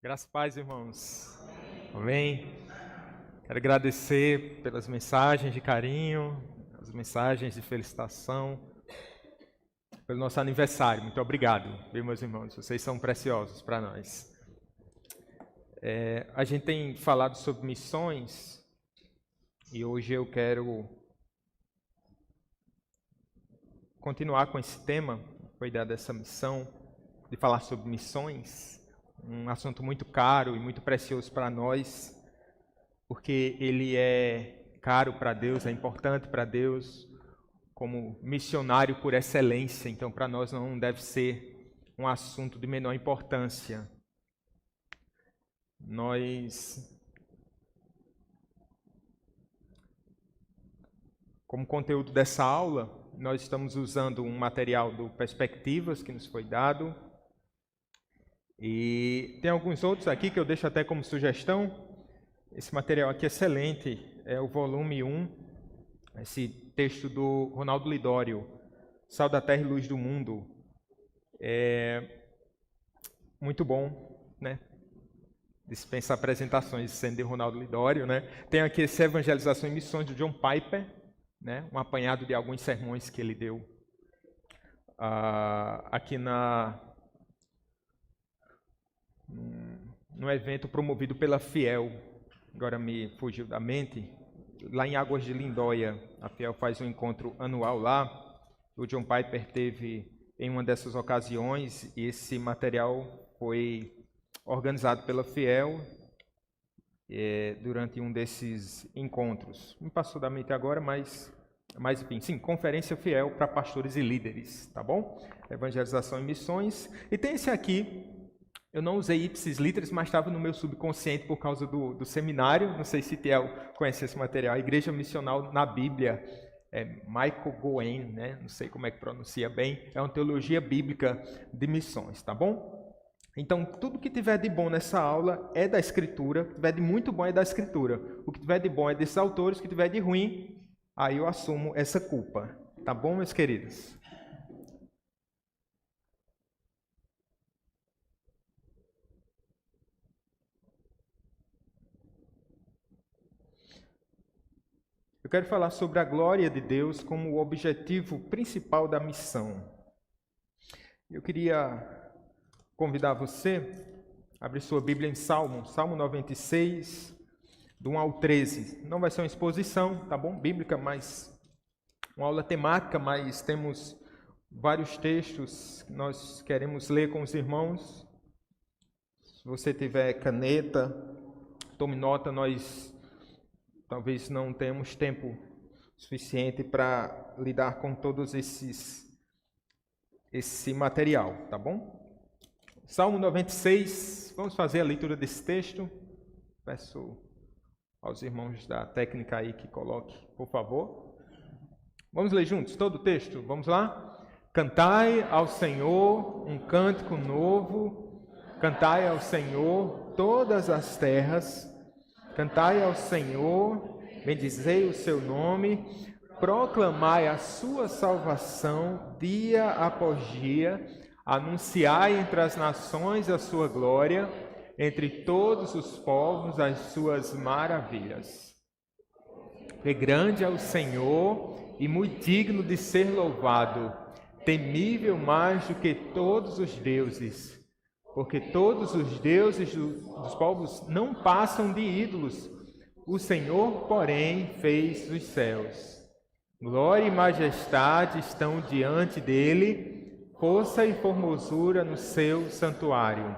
Graças a paz, irmãos. Amém. Quero agradecer pelas mensagens de carinho, as mensagens de felicitação, pelo nosso aniversário. Muito obrigado, viu, meus irmãos? Vocês são preciosos para nós. A gente tem falado sobre missões e hoje eu quero continuar com esse tema, cuidar dessa missão, de falar sobre missões. Um assunto muito caro e muito precioso para nós, porque ele é caro para Deus, é importante para Deus, como missionário por excelência. Então, para nós não deve ser um assunto de menor importância. Como conteúdo dessa aula, nós estamos usando um material do Perspectivas que nos foi dado. E tem alguns outros aqui que eu deixo até como sugestão. Esse material aqui é excelente, é o volume 1, esse texto do Ronaldo Lidório, Sal da Terra e Luz do Mundo. É muito bom, né? Dispensa apresentações, sendo de Ronaldo Lidório, né? Tem aqui esse Evangelização e Missões do John Piper, né? Um apanhado de alguns sermões que ele deu aqui no evento promovido pela Fiel. Agora me fugiu da mente. Lá em Águas de Lindóia, a Fiel faz um encontro anual lá. O John Piper teve em uma dessas ocasiões e esse material foi organizado pela Fiel durante um desses encontros. Me passou da mente agora, mas enfim, sim, Conferência Fiel para Pastores e Líderes, tá bom? Evangelização e Missões. E tem esse aqui. Eu não usei ipsis literis, mas estava no meu subconsciente por causa do seminário. Não sei se Tiel conhece esse material. A Igreja Missional na Bíblia, Michael Goen, né? Não sei como é que pronuncia bem. É uma teologia bíblica de missões, tá bom? Então, tudo que tiver de bom nessa aula é da Escritura. O que tiver de muito bom é da Escritura. O que tiver de bom é desses autores. O que tiver de ruim, aí eu assumo essa culpa. Tá bom, meus queridos? Eu quero falar sobre a glória de Deus como o objetivo principal da missão. Eu queria convidar você a abrir sua Bíblia em Salmo 96, do 1 ao 13. Não vai ser uma exposição, tá bom? Bíblica, mas uma aula temática, mas temos vários textos que nós queremos ler com os irmãos. Se você tiver caneta, tome nota, nós talvez não tenhamos tempo suficiente para lidar com todos esse material, tá bom? Salmo 96, vamos fazer a leitura desse texto. Peço aos irmãos da técnica aí que coloque, por favor. Vamos ler juntos todo o texto, vamos lá? Cantai ao Senhor um cântico novo, cantai ao Senhor todas as terras. Cantai ao Senhor, bendizei o seu nome, proclamai a sua salvação dia após dia, anunciai entre as nações a sua glória, entre todos os povos as suas maravilhas. Porque grande é o Senhor e muito digno de ser louvado, temível mais do que todos os deuses. Porque todos os deuses dos povos não passam de ídolos. O Senhor, porém, fez os céus. Glória e majestade estão diante dele, força e formosura no seu santuário.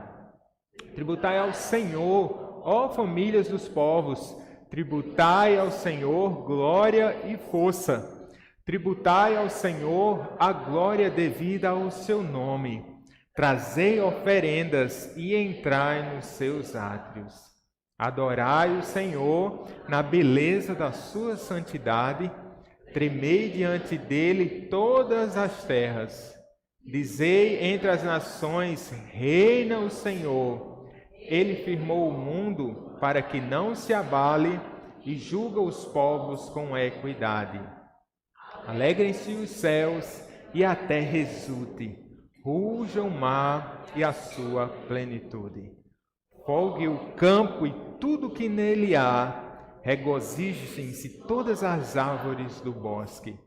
Tributai ao Senhor, ó famílias dos povos, tributai ao Senhor glória e força. Tributai ao Senhor a glória devida ao seu nome. Trazei oferendas e entrai nos seus átrios. Adorai o Senhor na beleza da sua santidade. Tremei diante dele todas as terras. Dizei entre as nações, reina o Senhor. Ele firmou o mundo para que não se abale e julga os povos com equidade. Alegrem-se os céus e a terra exulte. Ruja o mar e a sua plenitude. folgue o campo e tudo que nele há, regozijem-se todas as árvores do bosque,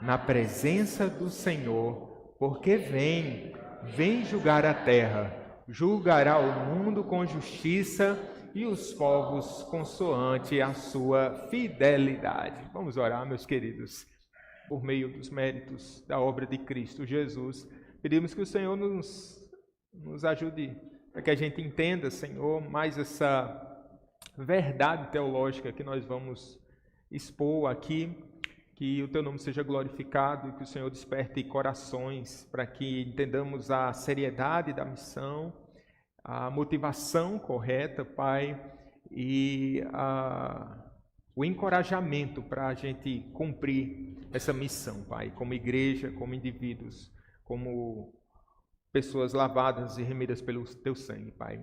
na presença do Senhor, porque vem julgar a terra, julgará o mundo com justiça e os povos consoante a sua fidelidade. Vamos orar, meus queridos, por meio dos méritos da obra de Cristo Jesus. Pedimos que o Senhor nos ajude para que a gente entenda, Senhor, mais essa verdade teológica que nós vamos expor aqui, que o Teu nome seja glorificado e que o Senhor desperte corações para que entendamos a seriedade da missão, a motivação correta, Pai, e o encorajamento para a gente cumprir essa missão, Pai, como igreja, como indivíduos, como pessoas lavadas e remidas pelo Teu sangue, Pai,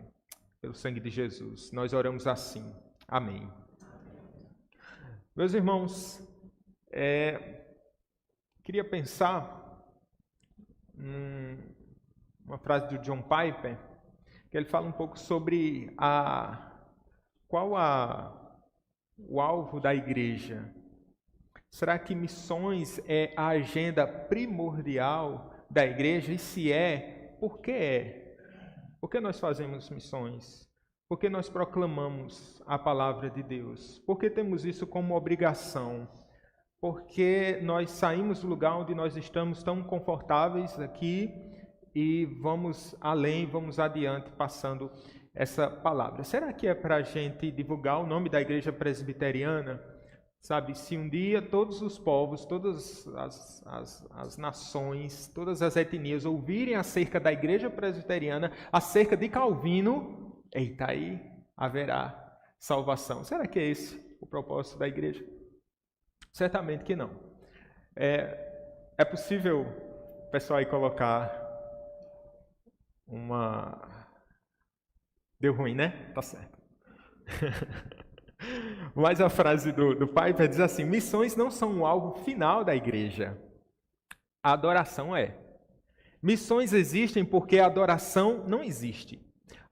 pelo sangue de Jesus. Nós oramos assim. Amém. Meus irmãos, queria pensar uma frase do John Piper, que ele fala um pouco sobre qual o alvo da igreja. Será que missões é a agenda primordial da igreja? E se é, por que é? Por que nós fazemos missões? Por que nós proclamamos a palavra de Deus? Por que temos isso como obrigação? Porque nós saímos do lugar onde nós estamos tão confortáveis aqui e vamos além, vamos adiante passando essa palavra. Será que é para a gente divulgar o nome da igreja presbiteriana? Sabe, se um dia todos os povos, todas as nações, todas as etnias ouvirem acerca da igreja presbiteriana, acerca de Calvino, eita, aí haverá salvação. Será que é esse o propósito da igreja? Certamente que não. É possível o pessoal aí colocar Deu ruim, né? Tá certo. Mas a frase do Piper diz assim: missões não são o alvo final da igreja. A adoração é. Missões existem porque a adoração não existe.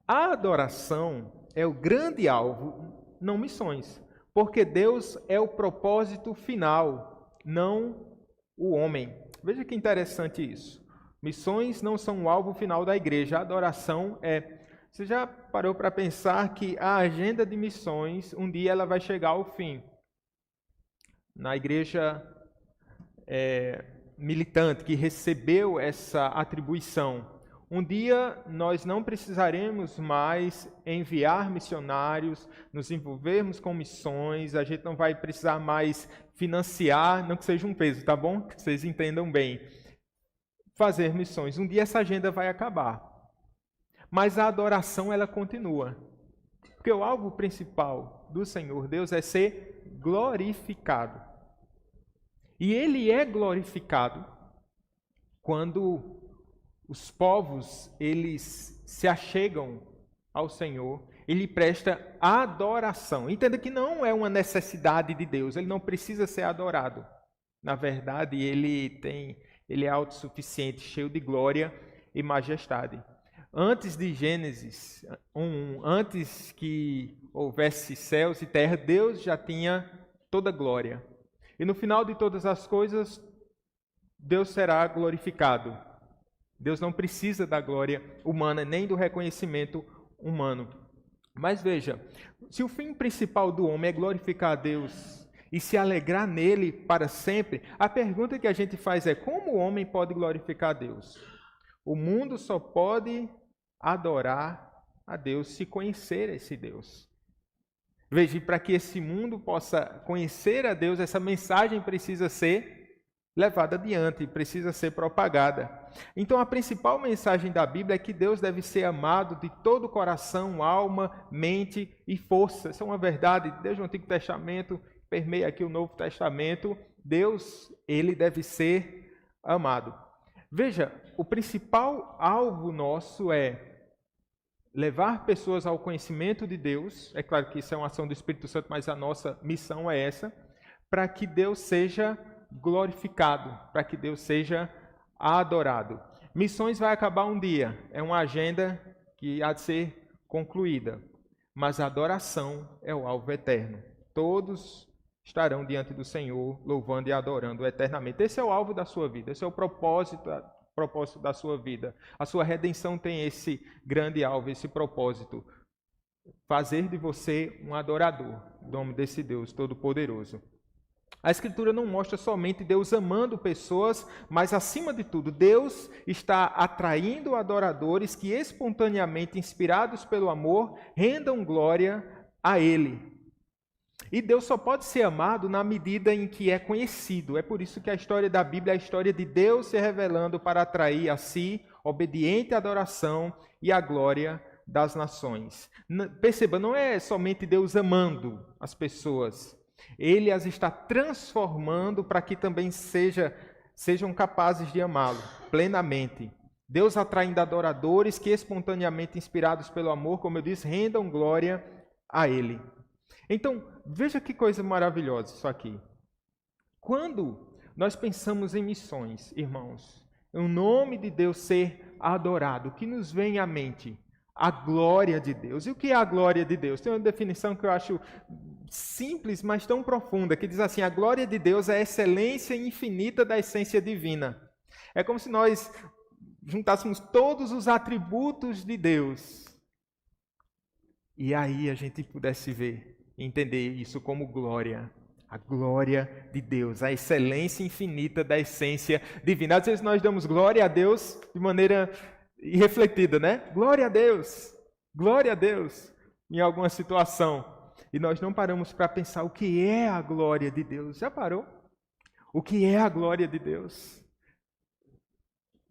A adoração é o grande alvo, não missões. Porque Deus é o propósito final, não o homem. Veja que interessante isso. Missões não são o alvo final da igreja, a adoração é. Você já parou para pensar que a agenda de missões, um dia ela vai chegar ao fim? Na igreja militante que recebeu essa atribuição, um dia nós não precisaremos mais enviar missionários, nos envolvermos com missões, a gente não vai precisar mais financiar, não que seja um peso, tá bom? Que vocês entendam bem. Fazer missões. Um dia essa agenda vai acabar. Mas a adoração ela continua. Porque o alvo principal do Senhor Deus é ser glorificado. E Ele é glorificado quando os povos, eles se achegam ao Senhor, Ele presta adoração. Entenda que não é uma necessidade de Deus, Ele não precisa ser adorado. Na verdade, Ele é autossuficiente, cheio de glória e majestade. Antes de Gênesis 1, antes que houvesse céus e terra, Deus já tinha toda glória. E no final de todas as coisas, Deus será glorificado. Deus não precisa da glória humana, nem do reconhecimento humano. Mas veja, se o fim principal do homem é glorificar a Deus e se alegrar nele para sempre, a pergunta que a gente faz é: como o homem pode glorificar a Deus? O mundo só pode adorar a Deus se conhecer esse Deus. Veja, para que esse mundo possa conhecer a Deus, essa mensagem precisa ser levada adiante, precisa ser propagada. Então, a principal mensagem da Bíblia é que Deus deve ser amado de todo o coração, alma, mente e força. Isso é uma verdade. Desde o Antigo Testamento, permeia aqui o Novo Testamento. Deus, Ele deve ser amado. Veja, o principal alvo nosso é levar pessoas ao conhecimento de Deus. É claro que isso é uma ação do Espírito Santo, mas a nossa missão é essa, para que Deus seja glorificado, para que Deus seja adorado. Missões vai acabar um dia, é uma agenda que há de ser concluída, mas a adoração é o alvo eterno. Todos estarão diante do Senhor, louvando e adorando eternamente. Esse é o alvo da sua vida, esse é o propósito da sua vida. A sua redenção tem esse grande alvo, esse propósito: fazer de você um adorador, em nome desse Deus Todo-Poderoso. A Escritura não mostra somente Deus amando pessoas, mas, acima de tudo, Deus está atraindo adoradores que, espontaneamente inspirados pelo amor, rendam glória a Ele. E Deus só pode ser amado na medida em que é conhecido. É por isso que a história da Bíblia é a história de Deus se revelando para atrair a si obediente adoração e a glória das nações. Perceba, não é somente Deus amando as pessoas. Ele as está transformando para que também sejam capazes de amá-lo plenamente. Deus atraindo adoradores que, espontaneamente inspirados pelo amor, como eu disse, rendam glória a Ele. Então, veja que coisa maravilhosa isso aqui. Quando nós pensamos em missões, irmãos, o nome de Deus ser adorado, o que nos vem à mente? A glória de Deus. E o que é a glória de Deus? Tem uma definição que eu acho simples, mas tão profunda, que diz assim: a glória de Deus é a excelência infinita da essência divina. É como se nós juntássemos todos os atributos de Deus e aí a gente pudesse ver e entender isso como glória. A glória de Deus, a excelência infinita da essência divina. Às vezes nós damos glória a Deus de maneira irrefletida, né? Glória a Deus, em alguma situação. E nós não paramos para pensar o que é a glória de Deus. Já parou? O que é a glória de Deus?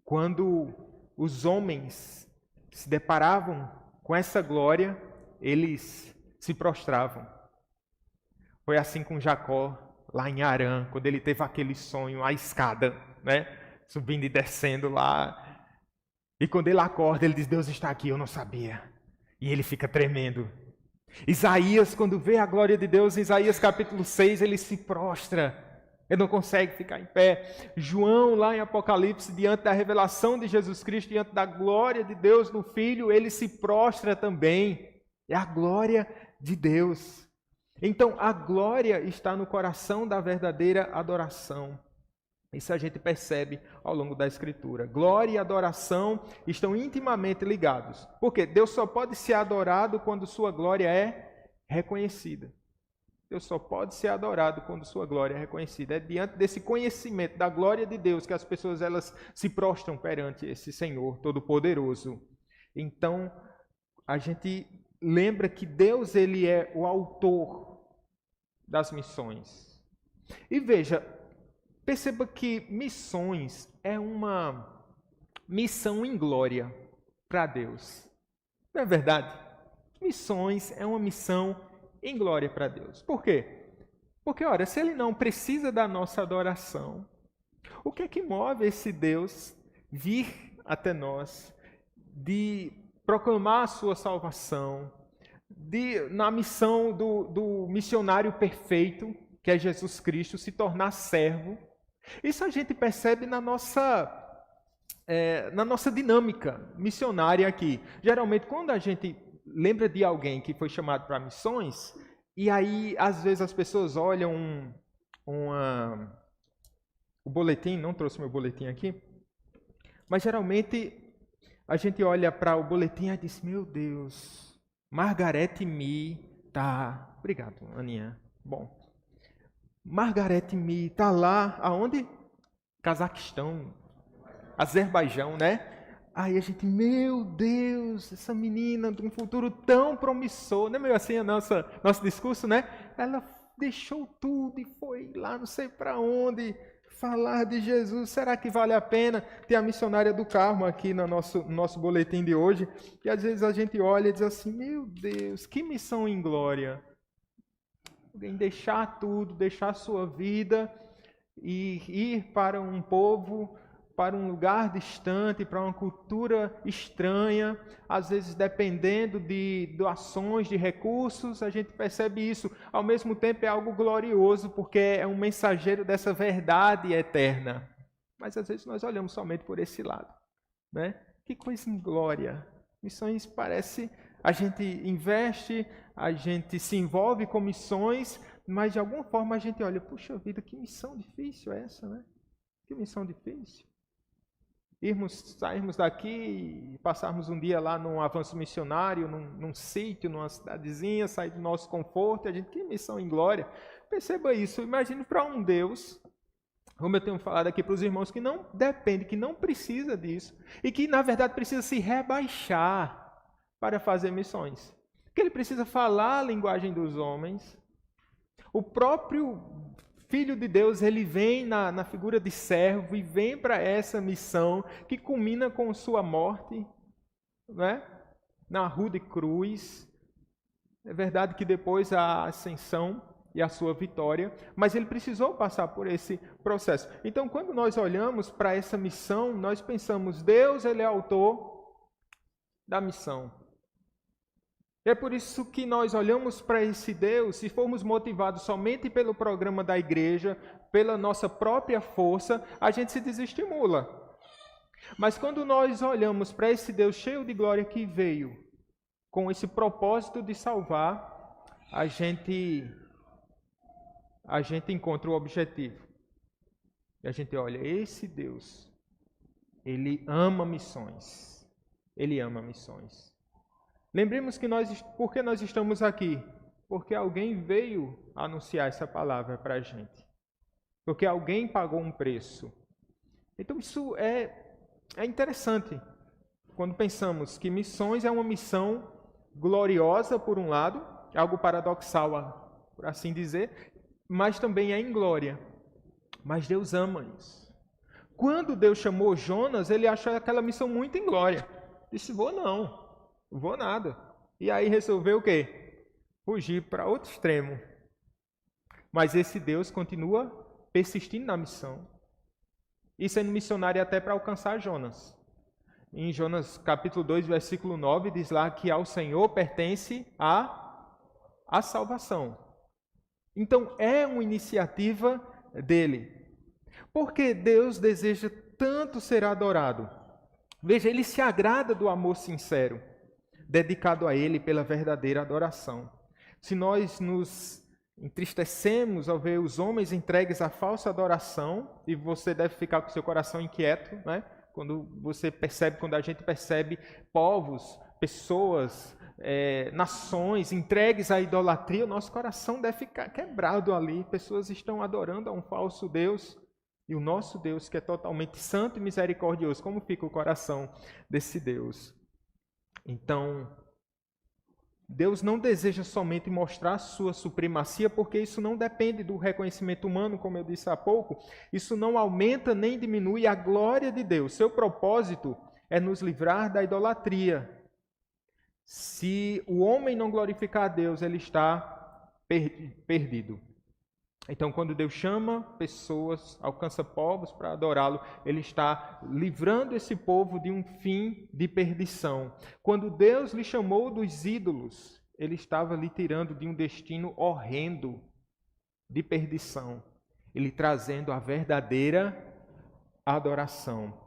Quando os homens se deparavam com essa glória, eles se prostravam. Foi assim com Jacó, lá em Harã, quando ele teve aquele sonho, a escada, né? Subindo e descendo lá. E quando ele acorda, ele diz: Deus está aqui, eu não sabia. E ele fica tremendo. Isaías, quando vê a glória de Deus, em Isaías capítulo 6, ele se prostra. Ele não consegue ficar em pé. João, lá em Apocalipse, diante da revelação de Jesus Cristo, diante da glória de Deus no Filho, ele se prostra também. É a glória de Deus. Então, a glória está no coração da verdadeira adoração. Isso a gente percebe ao longo da Escritura. Glória e adoração estão intimamente ligados. Porque Deus só pode ser adorado quando sua glória é reconhecida. Deus só pode ser adorado quando sua glória é reconhecida. É diante desse conhecimento da glória de Deus que as pessoas elas se prostram perante esse Senhor Todo-Poderoso. Então, a gente lembra que Deus ele é o autor das missões. E veja, perceba que missões é uma missão em glória para Deus. Não é verdade? Missões é uma missão em glória para Deus. Por quê? Porque, olha, se Ele não precisa da nossa adoração, o que é que move esse Deus vir até nós, de proclamar a sua salvação, na missão do missionário perfeito, que é Jesus Cristo, se tornar servo? Isso a gente percebe na nossa dinâmica missionária aqui. Geralmente, quando a gente lembra de alguém que foi chamado para missões, e aí, às vezes, as pessoas olham o boletim, não trouxe meu boletim aqui, mas geralmente a gente olha para o boletim e diz: meu Deus, Margarete Mi tá... Obrigado, Aninha. Bom, Margarete Mi está lá, aonde? Cazaquistão, Azerbaijão, né? Aí a gente, meu Deus, essa menina de um futuro tão promissor, não é meio assim nosso discurso, né? Ela deixou tudo e foi lá não sei para onde falar de Jesus. Será que vale a pena ter a missionária do Carmo aqui no nosso boletim de hoje? E às vezes a gente olha e diz assim: meu Deus, que missão em glória! Alguém deixar tudo, deixar a sua vida e ir para um povo, para um lugar distante, para uma cultura estranha, às vezes dependendo de doações, de recursos. A gente percebe isso. Ao mesmo tempo é algo glorioso, porque é um mensageiro dessa verdade eterna. Mas às vezes nós olhamos somente por esse lado, né? Que coisa em glória. Missões parece A gente investe, a gente se envolve com missões, mas de alguma forma a gente olha, puxa vida, que missão difícil é essa, né? Que missão difícil. Sairmos daqui e passarmos um dia lá num avanço missionário, num sítio, numa cidadezinha, sair do nosso conforto, e a gente, que missão em glória. Perceba isso, imagine para um Deus, como eu tenho falado aqui para os irmãos, que não depende, que não precisa disso, e que na verdade precisa se rebaixar para fazer missões. Que ele precisa falar a linguagem dos homens. O próprio Filho de Deus, ele vem na figura de servo e vem para essa missão que culmina com sua morte, né? Na rude cruz. É verdade que depois a ascensão e a sua vitória, mas ele precisou passar por esse processo. Então, quando nós olhamos para essa missão, nós pensamos, Deus, ele é autor da missão. É por isso que nós olhamos para esse Deus, se formos motivados somente pelo programa da igreja, pela nossa própria força, a gente se desestimula. Mas quando nós olhamos para esse Deus cheio de glória que veio, com esse propósito de salvar, a gente encontra o objetivo. E a gente olha, esse Deus, ele ama missões. Ele ama missões. Lembremos que por que nós estamos aqui? Porque alguém veio anunciar essa palavra para a gente. Porque alguém pagou um preço. Então isso é interessante. Quando pensamos que missões é uma missão gloriosa, por um lado, algo paradoxal, por assim dizer, mas também é em glória. Mas Deus ama isso. Quando Deus chamou Jonas, ele achou aquela missão muito em glória. Disse, vou nada. E aí resolveu o quê? Fugir para outro extremo. Mas esse Deus continua persistindo na missão. E sendo missionário até para alcançar Jonas. Em Jonas capítulo 2, versículo 9, diz lá que ao Senhor pertence a salvação. Então é uma iniciativa dele. Porque Deus deseja tanto ser adorado. Veja, ele se agrada do amor sincero, dedicado a ele pela verdadeira adoração. Se nós nos entristecemos ao ver os homens entregues à falsa adoração, e você deve ficar com seu coração inquieto, né? Quando a gente percebe povos, pessoas, nações entregues à idolatria, o nosso coração deve ficar quebrado ali. Pessoas estão adorando a um falso Deus, e o nosso Deus, que é totalmente santo e misericordioso, como fica o coração desse Deus? Então, Deus não deseja somente mostrar sua supremacia, porque isso não depende do reconhecimento humano, como eu disse há pouco. Isso não aumenta nem diminui a glória de Deus. Seu propósito é nos livrar da idolatria. Se o homem não glorificar a Deus, ele está perdido. Então, quando Deus chama pessoas, alcança povos para adorá-lo, ele está livrando esse povo de um fim de perdição. Quando Deus lhe chamou dos ídolos, ele estava lhe tirando de um destino horrendo de perdição, ele trazendo a verdadeira adoração.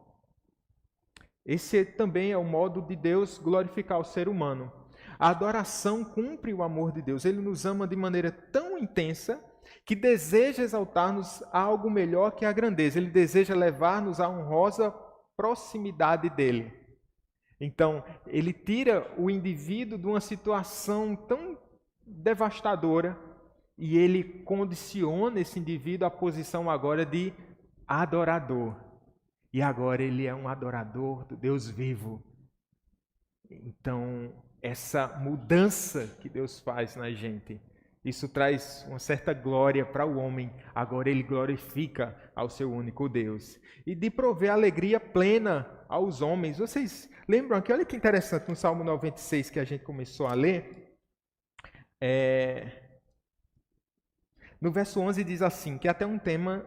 Esse também é o modo de Deus glorificar o ser humano. A adoração cumpre o amor de Deus. Ele nos ama de maneira tão intensa que deseja exaltar-nos a algo melhor que a grandeza. Ele deseja levar-nos à honrosa proximidade dele. Então, ele tira o indivíduo de uma situação tão devastadora e ele condiciona esse indivíduo à posição agora de adorador. E agora ele é um adorador do Deus vivo. Então, essa mudança que Deus faz na gente, isso traz uma certa glória para o homem. Agora ele glorifica ao seu único Deus. E de prover alegria plena aos homens. Vocês lembram aqui? Olha que interessante, no Salmo 96 que a gente começou a ler. No verso 11 diz assim, que é até um tema,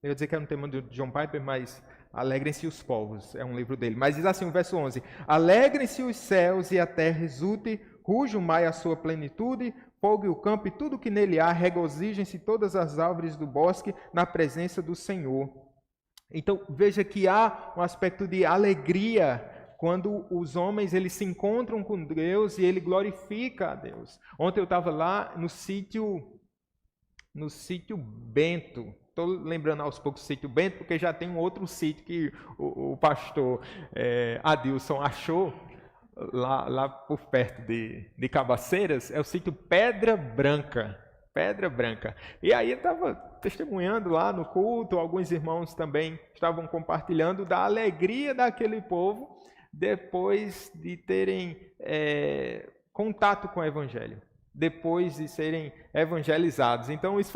eu ia dizer que era um tema de John Piper, mas Alegrem-se os povos, é um livro dele. Mas diz assim o verso 11, alegrem-se os céus e a terra exulte, ruja o mar e a sua plenitude, fogo e o campo e tudo que nele há, regozijem-se todas as árvores do bosque na presença do Senhor. Então veja que há um aspecto de alegria quando os homens eles se encontram com Deus e ele glorifica a Deus. Ontem eu estava lá no sítio Bento. Estou lembrando aos poucos o sítio Bento, porque já tem um outro sítio que o pastor Adilson achou, lá por perto de Cabaceiras, é o sítio Pedra Branca. Pedra Branca. E aí eu estava testemunhando lá no culto, alguns irmãos também estavam compartilhando da alegria daquele povo depois de terem contato com o Evangelho, depois de serem evangelizados. Então isso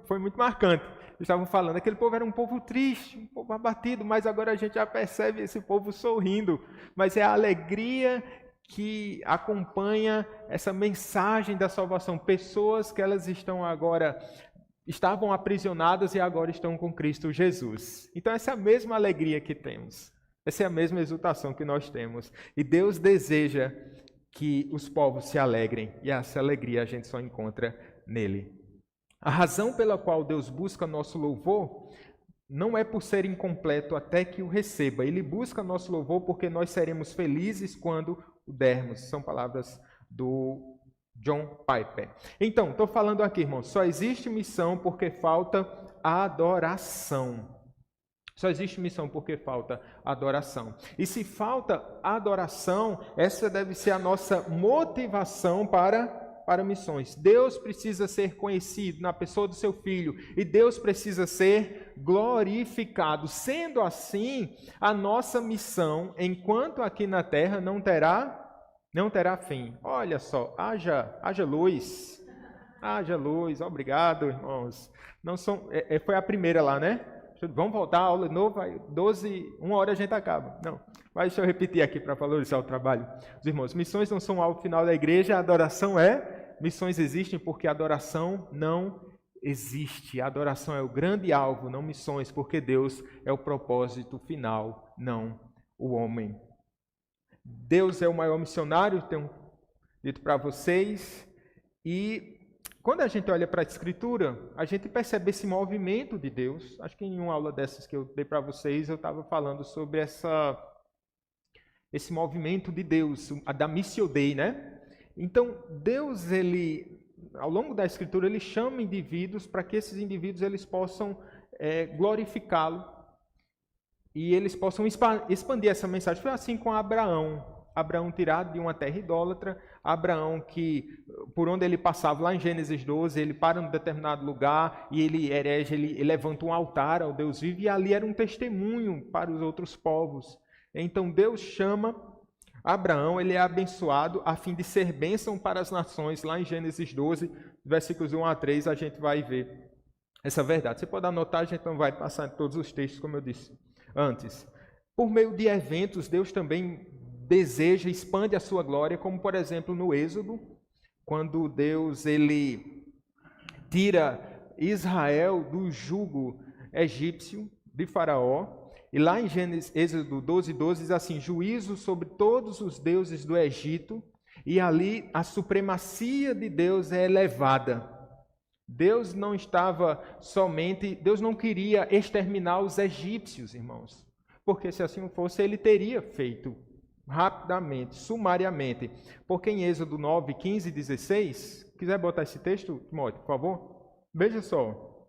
foi muito marcante. Eles estavam falando, aquele povo era um povo triste, um povo abatido, mas agora a gente já percebe esse povo sorrindo. Mas é a alegria que acompanha essa mensagem da salvação. Pessoas que elas estavam aprisionadas e agora estão com Cristo Jesus. Então essa é a mesma alegria que temos. Essa é a mesma exultação que nós temos. E Deus deseja que os povos se alegrem. E essa alegria a gente só encontra nele. A razão pela qual Deus busca nosso louvor não é por ser incompleto até que o receba. Ele busca nosso louvor porque nós seremos felizes quando o dermos. São palavras do John Piper. Então, estou falando aqui, irmãos, só existe missão porque falta adoração. Só existe missão porque falta adoração. E se falta adoração, essa deve ser a nossa motivação para missões. Deus precisa ser conhecido na pessoa do seu Filho e Deus precisa ser glorificado. Sendo assim, a nossa missão, enquanto aqui na terra, não terá fim. Olha só, haja luz. Haja luz. Obrigado, irmãos. Foi a primeira lá, né? Vamos voltar à aula de novo, 1 hora a gente acaba. Não, mas deixa eu repetir aqui para valorizar o trabalho. Os irmãos, missões não são algo final da igreja, a adoração missões existem porque a adoração não existe. A adoração é o grande alvo, não missões, porque Deus é o propósito final, não o homem. Deus é o maior missionário, tenho dito para vocês, e quando a gente olha para a Escritura, a gente percebe esse movimento de Deus. Acho que em uma aula dessas que eu dei para vocês, eu estava falando sobre esse movimento de Deus, da Missio Dei, né? Então, Deus, ao longo da Escritura, ele chama indivíduos para que esses indivíduos eles possam glorificá-lo e eles possam expandir essa mensagem. Foi assim com Abraão. Abraão tirado de uma terra idólatra, Abraão que, por onde ele passava, lá em Gênesis 12, ele para em um determinado lugar e ele levanta um altar ao Deus vivo e ali era um testemunho para os outros povos. Então Deus chama Abraão, ele é abençoado a fim de ser bênção para as nações. Lá em Gênesis 12, versículos 1 a 3, a gente vai ver essa verdade. Você pode anotar, a gente não vai passar em todos os textos, como eu disse antes. Por meio de eventos, Deus também deseja, expande a sua glória, como por exemplo no Êxodo, quando Deus ele tira Israel do jugo egípcio de Faraó, e lá em Êxodo 12:12 diz assim: juízo sobre todos os deuses do Egito, e ali a supremacia de Deus é elevada. Deus não queria exterminar os egípcios, irmãos, porque se assim fosse, ele teria feito rapidamente, sumariamente. Porque em Êxodo 9, 15 e 16, quiser botar esse texto, Timóteo, por favor? Veja só.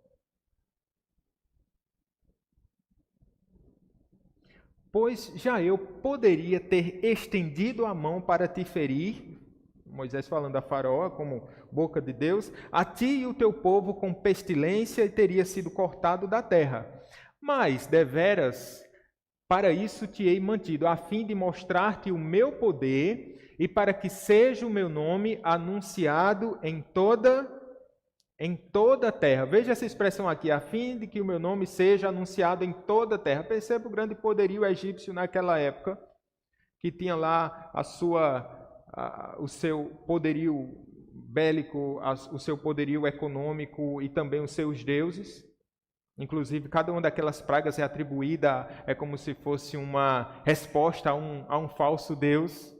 Pois já eu poderia ter estendido a mão para te ferir, Moisés falando a Faraó como boca de Deus, a ti e o teu povo com pestilência e teria sido cortado da terra. Mas, deveras, para isso te hei mantido, a fim de mostrar-te o meu poder e para que seja o meu nome anunciado em toda a terra. Veja essa expressão aqui, a fim de que o meu nome seja anunciado em toda a terra. Perceba o grande poderio egípcio naquela época, que tinha lá o seu poderio bélico, o seu poderio econômico e também os seus deuses. Inclusive, cada uma daquelas pragas é atribuída, é como se fosse uma resposta a um falso Deus.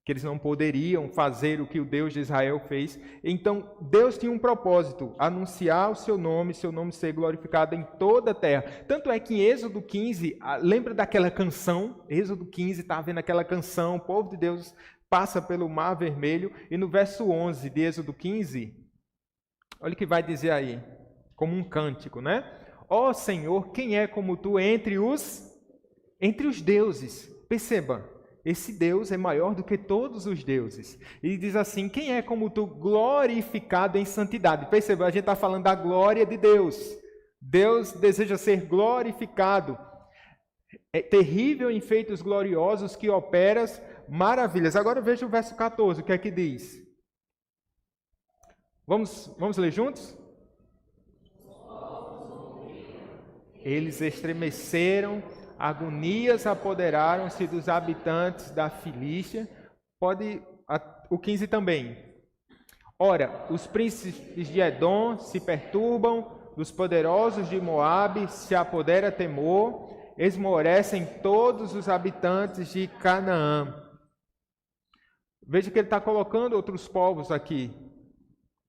que eles não poderiam fazer o que o Deus de Israel fez. Então, Deus tinha um propósito, anunciar o seu nome ser glorificado em toda a terra. Tanto é que em Êxodo 15, lembra daquela canção? Êxodo 15, está vendo aquela canção, o povo de Deus passa pelo Mar Vermelho, e no verso 11 de Êxodo 15, olha o que vai dizer aí, como um cântico, né? Ó Senhor, quem é como tu entre os deuses? Perceba, esse Deus é maior do que todos os deuses. E diz assim, quem é como tu, glorificado em santidade? Perceba, a gente está falando da glória de Deus. Deus deseja ser glorificado. É terrível em feitos gloriosos que operas maravilhas. Agora veja o verso 14, o que é que diz? Vamos ler juntos? Eles estremeceram, agonias apoderaram-se dos habitantes da Filístia. O 15 também. Ora, os príncipes de Edom se perturbam, dos poderosos de Moabe se apodera temor, esmorecem todos os habitantes de Canaã. Veja que ele está colocando outros povos aqui,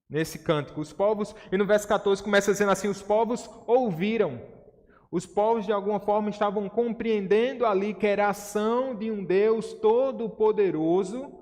nesse cântico. Os povos, e no verso 14 começa dizendo assim, os povos ouviram. Os povos, de alguma forma, estavam compreendendo ali que era a ação de um Deus todo-poderoso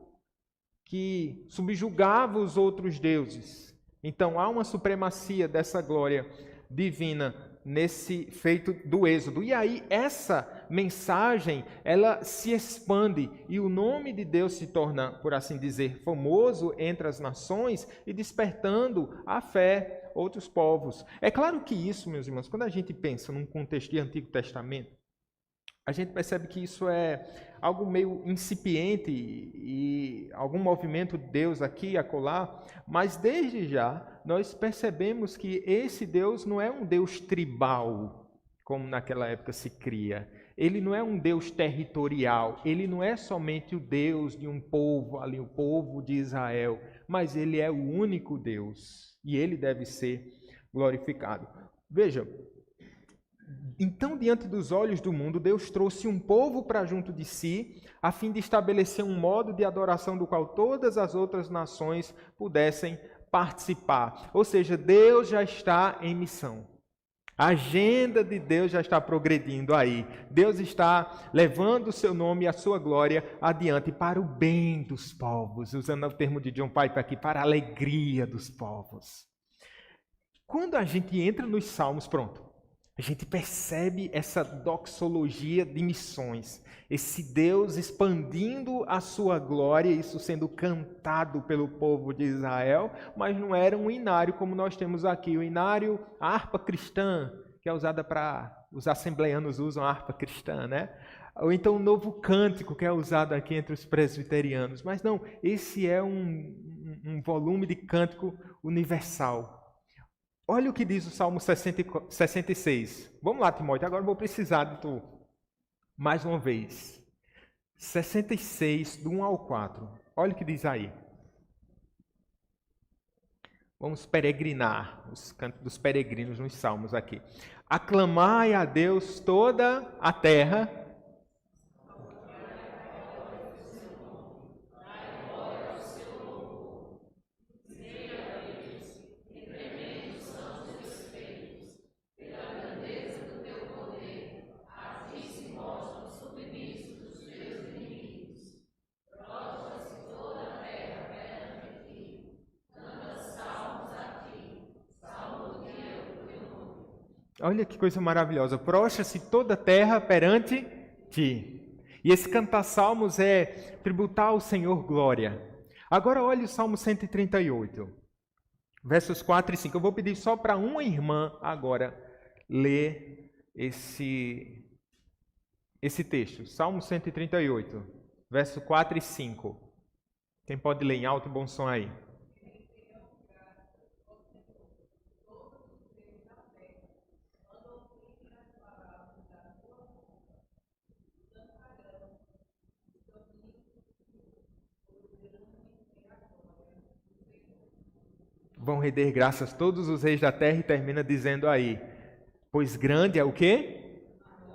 que subjugava os outros deuses. Então, há uma supremacia dessa glória divina nesse feito do Êxodo. E aí, essa mensagem, ela se expande e o nome de Deus se torna, por assim dizer, famoso entre as nações e despertando a fé outros povos. É claro que isso, meus irmãos, quando a gente pensa num contexto de Antigo Testamento, a gente percebe que isso é algo meio incipiente e algum movimento de Deus aqui e acolá, mas desde já nós percebemos que esse Deus não é um Deus tribal, como naquela época se cria. Ele não é um Deus territorial, ele não é somente o Deus de um povo ali, o povo de Israel, mas ele é o único Deus e ele deve ser glorificado. Veja, então, diante dos olhos do mundo, Deus trouxe um povo para junto de si, a fim de estabelecer um modo de adoração do qual todas as outras nações pudessem participar. Ou seja, Deus já está em missão. A agenda de Deus já está progredindo aí. Deus está levando o seu nome e a sua glória adiante para o bem dos povos, usando o termo de John Piper aqui, para a alegria dos povos. Quando a gente entra nos Salmos, pronto, a gente percebe essa doxologia de missões, esse Deus expandindo a sua glória, isso sendo cantado pelo povo de Israel, mas não era um inário como nós temos aqui. O inário, a harpa cristã, que é usada para... Os assembleanos usam a harpa cristã, né? Ou então o novo cântico, que é usado aqui entre os presbiterianos. Mas não, esse é um volume de cântico universal. Olha o que diz o Salmo 66. Vamos lá, Timóteo, agora eu vou precisar de tu. Mais uma vez. 66, do 1 ao 4. Olha o que diz aí. Vamos peregrinar, os cantos dos peregrinos nos Salmos aqui. Aclamai a Deus toda a terra. Olha que coisa maravilhosa. Prostra-se toda a terra perante ti. E esse cantar salmos é tributar ao Senhor glória. Agora olhe o Salmo 138, versos 4 e 5. Eu vou pedir só para uma irmã agora ler esse texto. Salmo 138, versos 4 e 5. Quem pode ler em alto e bom som aí? Vão render graças todos os reis da terra, e termina dizendo aí, pois grande é o quê?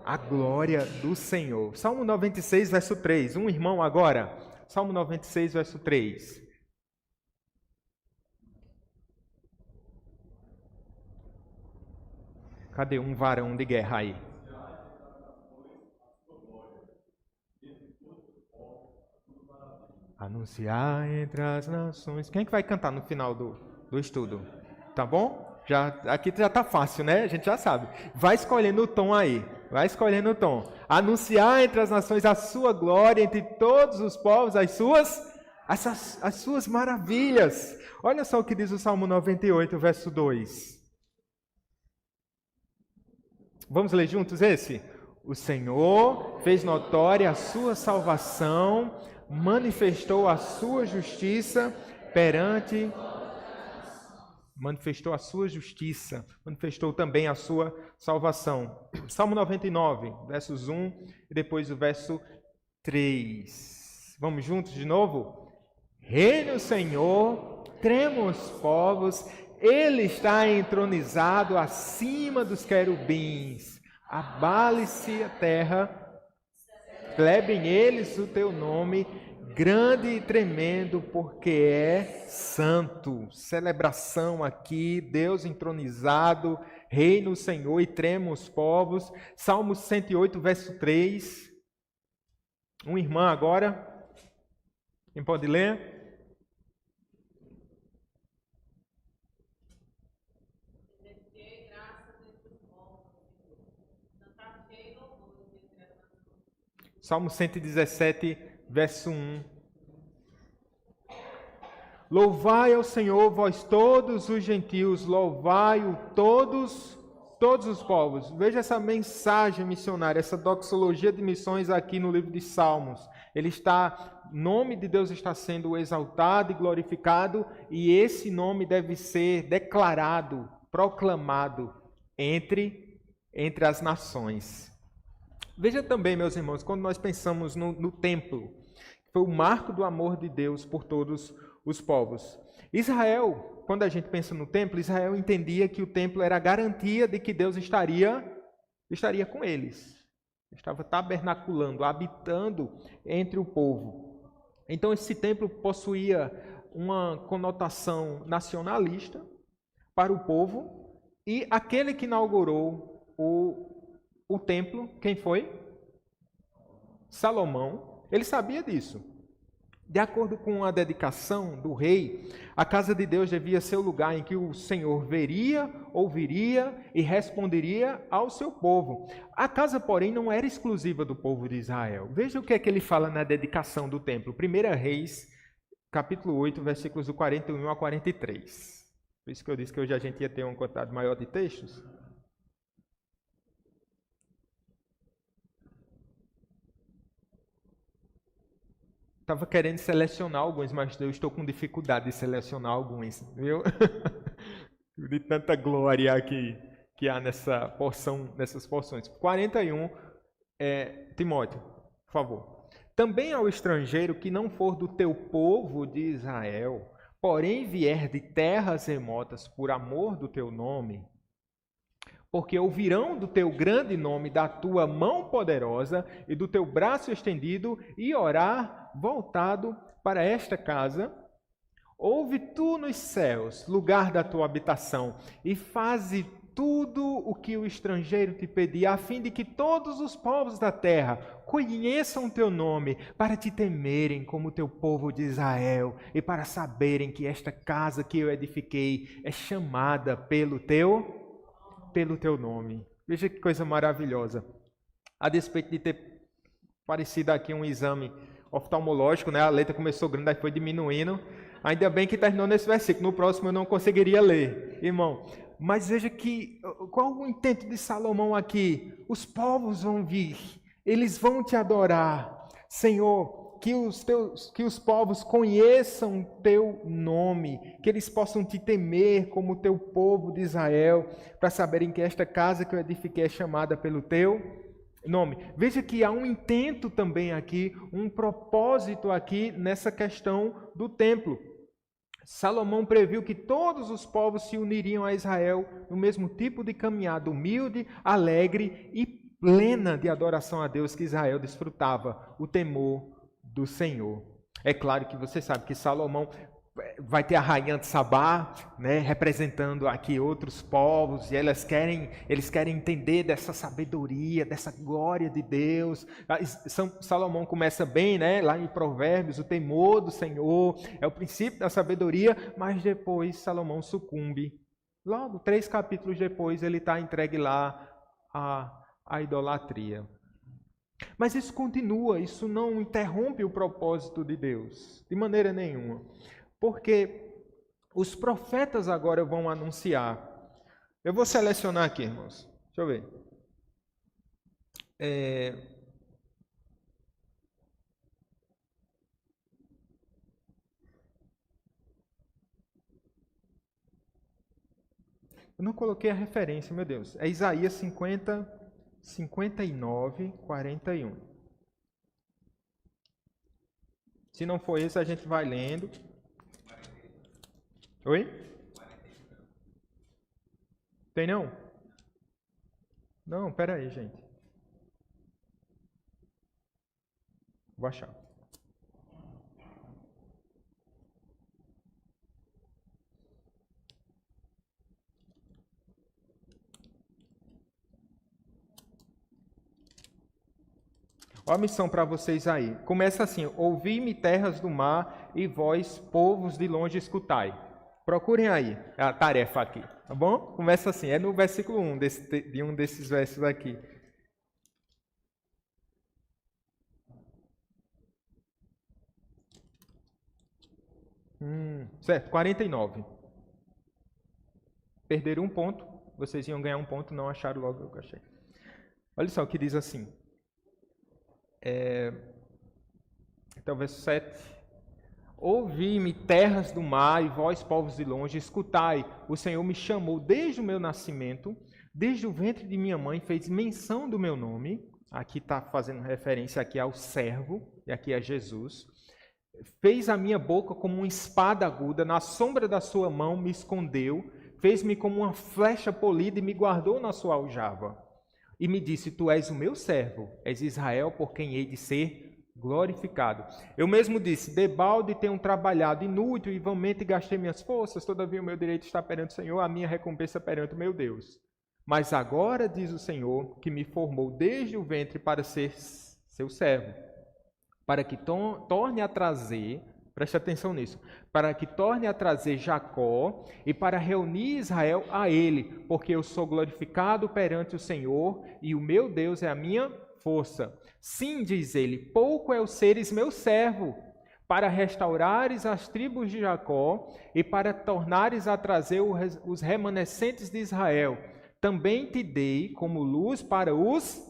A glória do Senhor. Salmo 96, verso 3. Um irmão agora. Salmo 96, verso 3. Cadê um varão de guerra aí? Anunciar entre as nações. Quem é que vai cantar no final do estudo? Tá bom? Aqui já tá fácil, né? A gente já sabe. Vai escolhendo o tom aí. Vai escolhendo o tom. Anunciar entre as nações a sua glória, entre todos os povos, as suas maravilhas. Olha só o que diz o Salmo 98, verso 2. Vamos ler juntos esse? O Senhor fez notória a sua salvação, manifestou a sua justiça perante... Manifestou a sua justiça, manifestou também a sua salvação. Salmo 99, versos 1 e depois o verso 3. Vamos juntos de novo? Reine o Senhor, tremam os povos, Ele está entronizado acima dos querubins. Abale-se a terra, celebrem eles o teu nome, grande e tremendo, porque é santo. Celebração aqui, Deus entronizado, reina o Senhor e trema os povos. Salmo 108, verso 3. Uma irmã agora. Quem pode ler? Salmo 117, verso 1. Louvai ao Senhor, vós todos os gentios, louvai-o todos os povos. Veja essa mensagem missionária, essa doxologia de missões aqui no livro de Salmos. O nome de Deus está sendo exaltado e glorificado, e esse nome deve ser declarado, proclamado entre as nações. Veja também, meus irmãos, quando nós pensamos no templo, foi o marco do amor de Deus por todos os povos. Israel, quando a gente pensa no templo, Israel entendia que o templo era a garantia de que Deus estaria com eles. Estava tabernaculando, habitando entre o povo. Então esse templo possuía uma conotação nacionalista para o povo, e aquele que inaugurou o templo, quem foi? Salomão. Ele sabia disso. De acordo com a dedicação do rei, a casa de Deus devia ser o lugar em que o Senhor veria, ouviria e responderia ao seu povo. A casa, porém, não era exclusiva do povo de Israel. Veja o que é que ele fala na dedicação do templo. 1 Reis, capítulo 8, versículos do 41 ao 43. Por isso que eu disse que hoje a gente ia ter uma quantidade maior de textos. Estava querendo selecionar alguns, mas eu estou com dificuldade de selecionar alguns, viu? De tanta glória que há nessas porções. 41, Timóteo, por favor. Também ao estrangeiro que não for do teu povo de Israel, porém vier de terras remotas por amor do teu nome, porque ouvirão do teu grande nome, da tua mão poderosa e do teu braço estendido, e orar voltado para esta casa. Ouve tu nos céus, lugar da tua habitação, e faze tudo o que o estrangeiro te pedir, a fim de que todos os povos da terra conheçam o teu nome, para te temerem como o teu povo de Israel, e para saberem que esta casa que eu edifiquei é chamada pelo teu nome. Veja que coisa maravilhosa. A despeito de ter parecido aqui um exame oftalmológico, né? A letra começou grande, aí foi diminuindo. Ainda bem que terminou nesse versículo. No próximo eu não conseguiria ler, irmão. Mas veja que, qual o intento de Salomão aqui? Os povos vão vir, eles vão te adorar. Senhor, que os povos conheçam o teu nome, que eles possam te temer como o teu povo de Israel, para saberem que esta casa que eu edifiquei é chamada pelo teu nome. Veja que há um intento também aqui, um propósito aqui nessa questão do templo. Salomão previu que todos os povos se uniriam a Israel no mesmo tipo de caminhada humilde, alegre e plena de adoração a Deus que Israel desfrutava, o temor do Senhor. É claro que você sabe que Salomão vai ter a rainha de Sabá, né, representando aqui outros povos, e eles querem entender dessa sabedoria, dessa glória de Deus. Salomão começa bem, né, lá em Provérbios, o temor do Senhor é o princípio da sabedoria, mas depois Salomão sucumbe. Logo, 3 capítulos depois, ele está entregue lá à idolatria. Mas isso continua, isso não interrompe o propósito de Deus, de maneira nenhuma. Porque os profetas agora vão anunciar. Eu vou selecionar aqui, irmãos. Deixa eu ver. Eu não coloquei a referência, meu Deus. É Isaías 50, 59, 41. Se não for esse, a gente vai lendo. Oi? Tem não? Não, pera aí, gente. Vou achar. Olha a missão para vocês aí. Começa assim: ouvi-me terras do mar e vós, povos de longe, escutai. Procurem aí a tarefa aqui, tá bom? Começa assim, é no versículo 1 de um desses versos aqui. Certo, 49. Perderam um ponto, vocês iam ganhar um ponto, não acharam logo o que eu achei. Olha só o que diz assim. Então, verso 7. Ouvi-me terras do mar e vós, povos de longe, escutai. O Senhor me chamou desde o meu nascimento, desde o ventre de minha mãe, fez menção do meu nome. Aqui está fazendo referência aqui ao servo, e aqui a Jesus. Fez a minha boca como uma espada aguda, na sombra da sua mão me escondeu, fez-me como uma flecha polida e me guardou na sua aljava. E me disse, tu és o meu servo, és Israel por quem hei de ser glorificado. Eu mesmo disse, debalde tenho trabalhado inútil e vãmente gastei minhas forças, todavia o meu direito está perante o Senhor, a minha recompensa perante o meu Deus. Mas agora diz o Senhor, que me formou desde o ventre para ser seu servo, para que torne a trazer, preste atenção nisso, para que torne a trazer Jacó e para reunir Israel a ele, porque eu sou glorificado perante o Senhor e o meu Deus é a minha força. Sim, diz ele, pouco é o seres meu servo, para restaurares as tribos de Jacó e para tornares a trazer os remanescentes de Israel. Também te dei como luz para os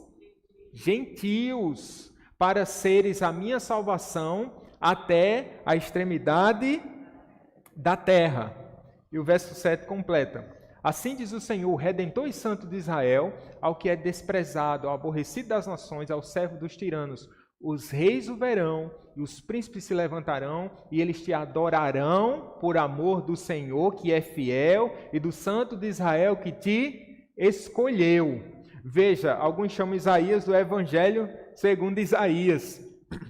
gentios, para seres a minha salvação até a extremidade da terra. E o verso 7 completa. Assim diz o Senhor, Redentor e Santo de Israel, ao que é desprezado, ao aborrecido das nações, ao servo dos tiranos. Os reis o verão, e os príncipes se levantarão, e eles te adorarão por amor do Senhor, que é fiel, e do Santo de Israel, que te escolheu. Veja, alguns chamam Isaías do Evangelho segundo Isaías.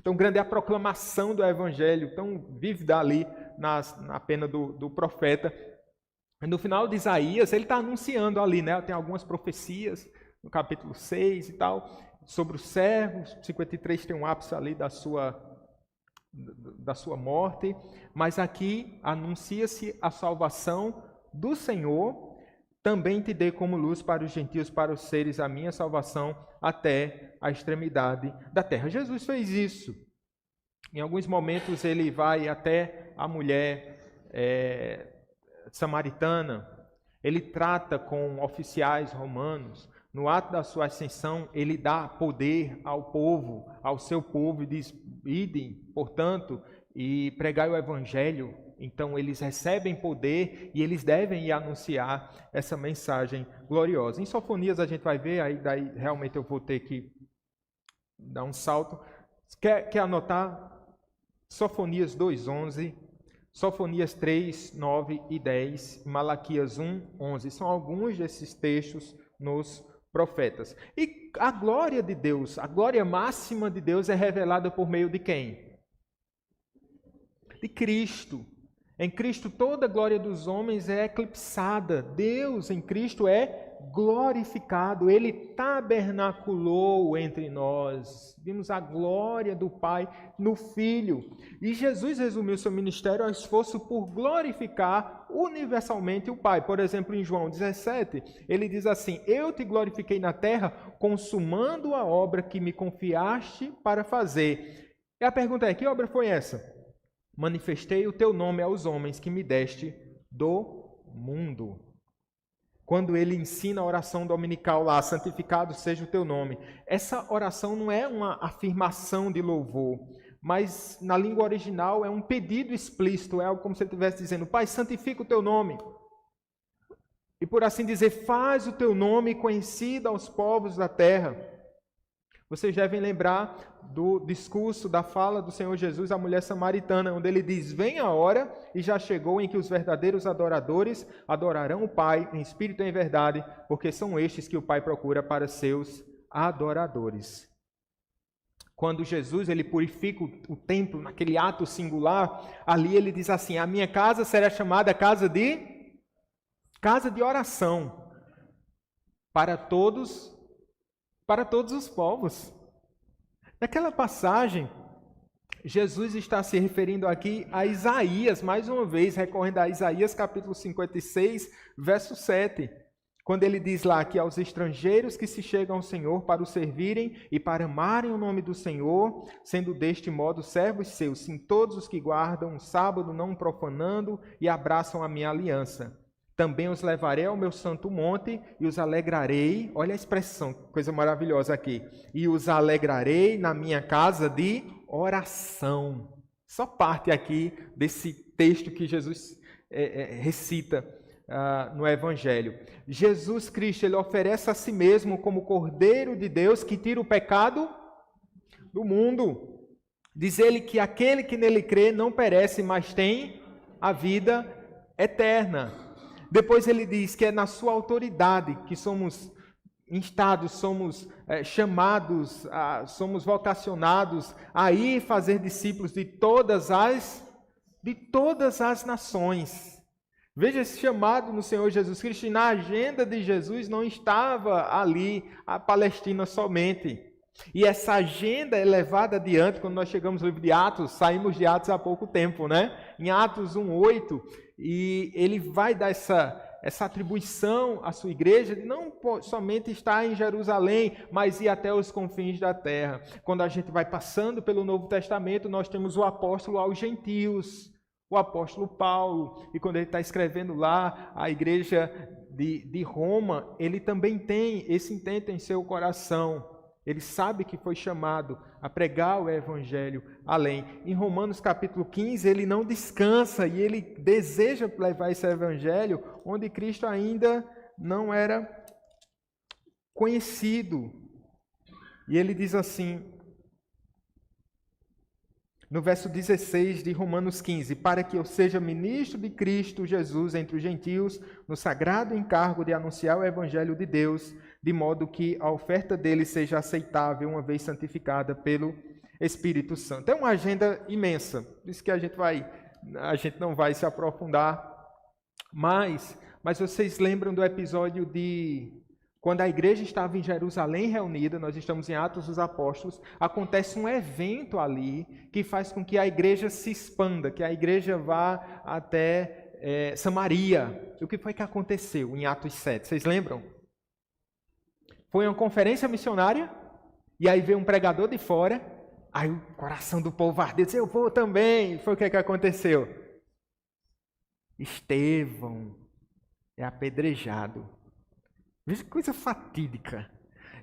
Tão grande é a proclamação do Evangelho, tão vívida ali na pena do profeta. No final de Isaías, ele está anunciando ali, né? Tem algumas profecias, no capítulo 6 e tal, sobre os servos. 53 tem um ápice ali da sua morte. Mas aqui anuncia-se a salvação do Senhor. Também te dei como luz para os gentios, para os seres, a minha salvação até a extremidade da terra. Jesus fez isso. Em alguns momentos ele vai até a mulher samaritana, ele trata com oficiais romanos. No ato da sua ascensão, ele dá poder ao povo, ao seu povo, e diz, idem, portanto, e pregai o evangelho. Então, eles recebem poder e eles devem ir anunciar essa mensagem gloriosa. Em Sofonias a gente vai ver, aí daí realmente eu vou ter que dar um salto. Quer anotar? Sofonias 2:11, Sofonias 3, 9 e 10, Malaquias 1, 11. São alguns desses textos nos profetas. E a glória de Deus, a glória máxima de Deus é revelada por meio de quem? de Cristo. Em Cristo toda a glória dos homens é eclipsada. Deus em Cristo é glorificado. Ele tabernaculou entre nós. Vimos a glória do Pai no Filho. E Jesus resumiu seu ministério ao esforço por glorificar universalmente o Pai. Por exemplo, em João 17, ele diz assim: eu te glorifiquei na terra, consumando a obra que me confiaste para fazer. E a pergunta é: que obra foi essa? Manifestei o teu nome aos homens que me deste do mundo. Quando ele ensina a oração dominical lá, santificado seja o teu nome, essa oração não é uma afirmação de louvor, mas na língua original é um pedido explícito, é algo como se ele estivesse dizendo: Pai, santifica o teu nome. E por assim dizer, faz o teu nome conhecido aos povos da terra. Vocês devem lembrar do discurso, da fala do Senhor Jesus à mulher samaritana, onde ele diz: vem a hora, e já chegou, em que os verdadeiros adoradores adorarão o Pai em espírito e em verdade, porque são estes que o Pai procura para seus adoradores. Quando Jesus ele purifica o templo, naquele ato singular, ali ele diz assim: a minha casa será chamada casa de oração para todos os povos. Naquela passagem, Jesus está se referindo aqui a Isaías, mais uma vez, recorrendo a Isaías capítulo 56, verso 7, quando ele diz lá que aos estrangeiros que se chegam ao Senhor para o servirem e para amarem o nome do Senhor, sendo deste modo servos seus, sim, todos os que guardam o sábado não profanando e abraçam a minha aliança. Também os levarei ao meu santo monte e os alegrarei. Olha a expressão, coisa maravilhosa aqui. E os alegrarei na minha casa de oração. Só parte aqui desse texto que Jesus recita no Evangelho. Jesus Cristo, ele oferece a si mesmo como Cordeiro de Deus que tira o pecado do mundo. Diz ele que aquele que nele crê não perece, mas tem a vida eterna. Depois ele diz que é na sua autoridade que somos instados, somos chamados, somos vocacionados a ir fazer discípulos de todas as nações. Veja esse chamado no Senhor Jesus Cristo, e na agenda de Jesus não estava ali a Palestina somente. E essa agenda é levada adiante quando nós chegamos no livro de Atos, saímos de Atos há pouco tempo, né? Em Atos 1:8, e ele vai dar essa atribuição à sua igreja de não somente estar em Jerusalém, mas ir até os confins da terra. Quando a gente vai passando pelo Novo Testamento, nós temos o apóstolo aos gentios, o apóstolo Paulo, e quando ele está escrevendo lá a igreja de Roma, ele também tem esse intento em seu coração. Ele sabe que foi chamado a pregar o Evangelho além. Em Romanos capítulo 15, ele não descansa e ele deseja levar esse Evangelho onde Cristo ainda não era conhecido. E ele diz assim, no verso 16 de Romanos 15, para que eu seja ministro de Cristo Jesus entre os gentios, no sagrado encargo de anunciar o Evangelho de Deus, de modo que a oferta dele seja aceitável, uma vez santificada pelo Espírito Santo. É uma agenda imensa, por isso que a gente não vai se aprofundar, mas vocês lembram do episódio de quando a igreja estava em Jerusalém reunida, nós estamos em Atos dos Apóstolos, acontece um evento ali que faz com que a igreja se expanda, que a igreja vá até Samaria. E o que foi que aconteceu em Atos 7? Vocês lembram? Foi uma conferência missionária, e aí veio um pregador de fora, aí o coração do povo ardeu, disse, eu vou também. Foi o que aconteceu? Estevão é apedrejado. Veja que coisa fatídica.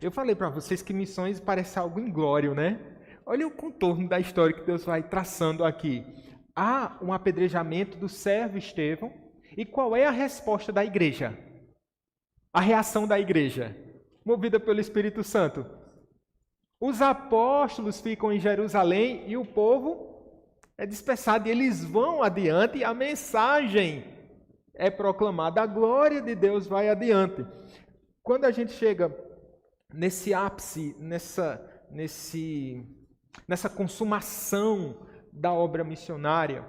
Eu falei para vocês que missões parece algo inglório, né? Olha o contorno da história que Deus vai traçando aqui. Há um apedrejamento do servo Estevão, e qual é a resposta da igreja? A reação da igreja? Movida pelo Espírito Santo. Os apóstolos ficam em Jerusalém e o povo é dispersado. E eles vão adiante e a mensagem é proclamada. A glória de Deus vai adiante. Quando a gente chega nesse ápice, nessa consumação da obra missionária,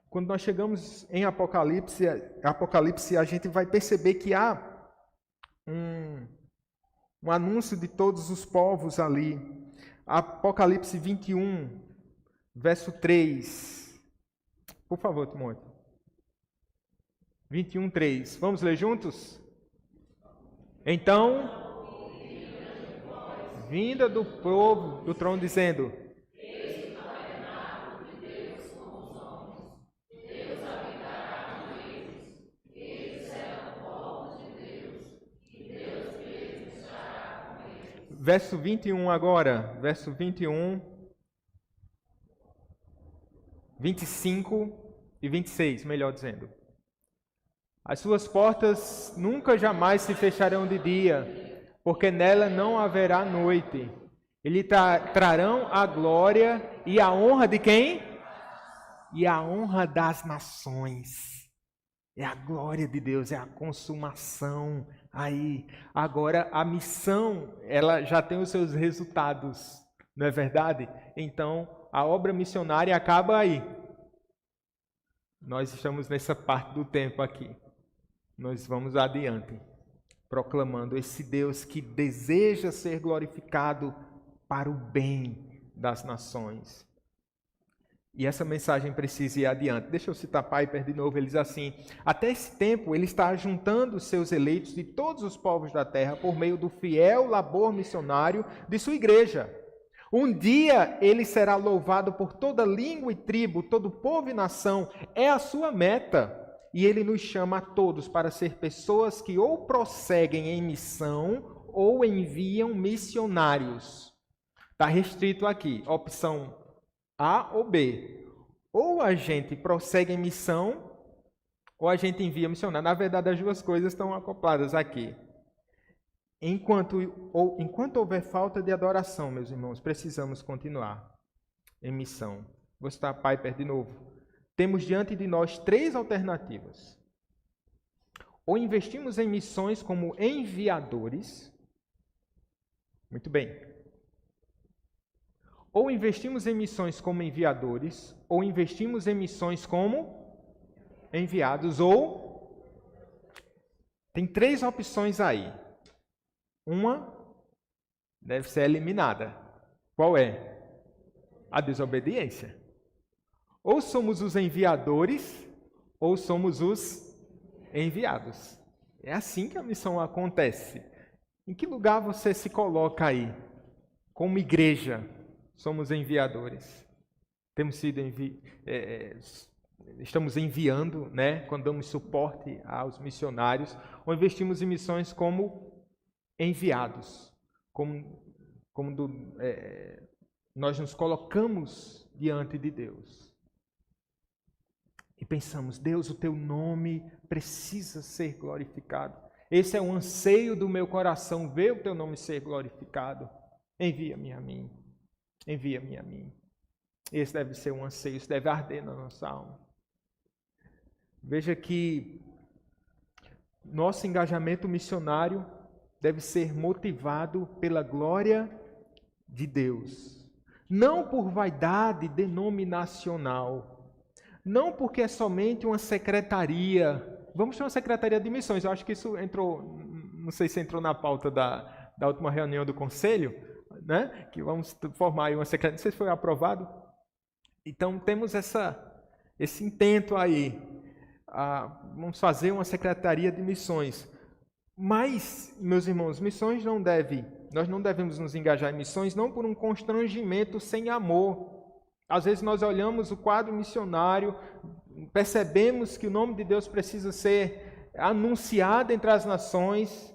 Quando nós chegamos em Apocalipse, a gente vai perceber que há um anúncio de todos os povos ali. Apocalipse 21, verso 3. Por favor, Timóteo. 21, 3. Vamos ler juntos? Então, vinda do povo do trono, dizendo: verso 21 agora, verso 21, 25 e 26, melhor dizendo. As suas portas nunca jamais se fecharão de dia, porque nela não haverá noite. Ele trarão a glória e a honra de quem? E a honra das nações. É a glória de Deus, é a consumação. Aí, agora a missão, ela já tem os seus resultados, não é verdade? Então, a obra missionária acaba aí. Nós estamos nessa parte do tempo aqui. Nós vamos adiante, proclamando esse Deus que deseja ser glorificado para o bem das nações. E essa mensagem precisa ir adiante. Deixa eu citar Piper de novo, ele diz assim: até esse tempo ele está juntando os seus eleitos de todos os povos da terra por meio do fiel labor missionário de sua igreja. Um dia ele será louvado por toda língua e tribo, todo povo e nação. É a sua meta. E ele nos chama a todos para ser pessoas que ou prosseguem em missão ou enviam missionários. Está restrito aqui, opção A ou B. Ou a gente prossegue em missão ou a gente envia missionário. Na verdade, as duas coisas estão acopladas aqui. Enquanto houver falta de adoração, meus irmãos, precisamos continuar em missão. Vou citar Piper de novo. Temos diante de nós três alternativas. Ou investimos em missões como enviadores. Muito bem. Ou investimos em missões como enviadores, ou investimos em missões como enviados, ou... Tem três opções aí. Uma deve ser eliminada. Qual é? A desobediência. Ou somos os enviadores, ou somos os enviados. É assim que a missão acontece. Em que lugar você se coloca aí? Como igreja, somos enviadores. Temos sido estamos enviando, né, quando damos suporte aos missionários, ou investimos em missões como enviados. Nós nos colocamos diante de Deus. E pensamos: Deus, o teu nome precisa ser glorificado. Esse é o anseio do meu coração, ver o teu nome ser glorificado. Envia-me a mim. Envia-me a mim. Esse deve ser um anseio, isso deve arder na nossa alma. Veja que nosso engajamento missionário deve ser motivado pela glória de Deus. Não por vaidade denominacional. Não porque é somente uma secretaria. Vamos ter uma secretaria de missões. Eu acho que isso entrou, não sei se entrou na pauta da última reunião do conselho, né? Que vamos formar aí uma secretaria. Não sei se foi aprovado. Então temos esse intento aí. Vamos fazer uma secretaria de missões. Mas, meus irmãos, nós não devemos nos engajar em missões não por um constrangimento sem amor. Às vezes nós olhamos o quadro missionário, percebemos que o nome de Deus precisa ser anunciado entre as nações,